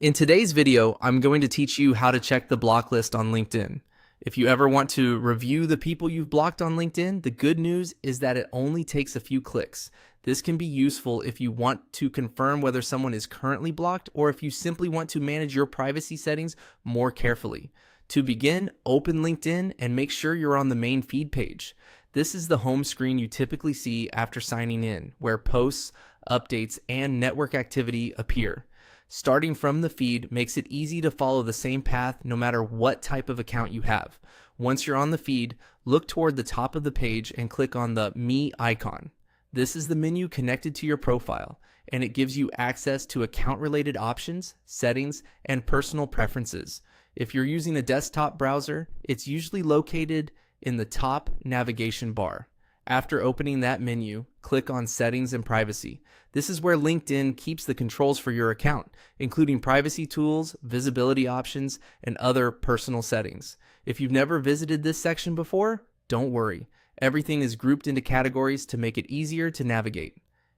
In today's video, I'm going to teach you how to check the block list on LinkedIn. If you ever want to review the people you've blocked on LinkedIn, the good news is that it only takes a few clicks. This can be useful if you want to confirm whether someone is currently blocked or if you simply want to manage your privacy settings more carefully. To begin, open LinkedIn and make sure you're on the main feed page. This is the home screen you typically see after signing in, where posts, updates, and network activity appear. Starting from the feed makes it easy to follow the same path no matter what type of account you have. Once you're on the feed, look toward the top of the page and click on the Me icon. This is the menu connected to your profile, and it gives you access to account-related options, settings, and personal preferences. If you're using a desktop browser, it's usually located in the top navigation bar. After opening that menu, click on Settings and Privacy. This is where LinkedIn keeps the controls for your account, including privacy tools, visibility options, and other personal settings. If you've never visited this section before, don't worry. Everything is grouped into categories to make it easier to navigate.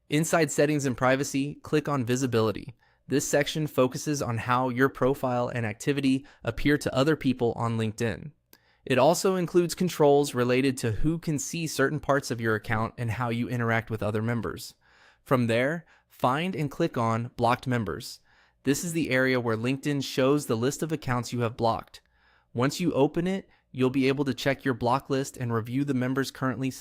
Inside Settings and Privacy, click on Visibility. This section focuses on how your profile and activity appear to other people on LinkedIn. It also includes controls related to who can see certain parts of your account and how you interact with other members. From there, find and click on Blocked Members. This is the area where LinkedIn shows the list of accounts you have blocked. Once you open it, you'll be able to check your block list and review the members currently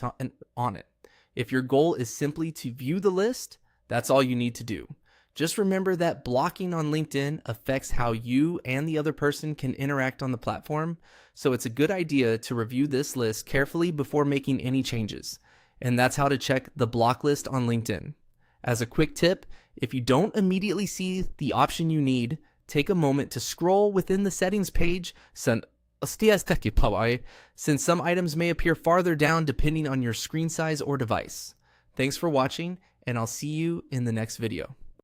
on it. If your goal is simply to view the list, that's all you need to do. Just remember that blocking on LinkedIn affects how you and the other person can interact on the platform, so it's a good idea to review this list carefully before making any changes. And that's how to check the block list on LinkedIn. As a quick tip, if you don't immediately see the option you need, take a moment to scroll within the settings page since some items may appear farther down depending on your screen size or device. Thanks for watching, and I'll see you in the next video.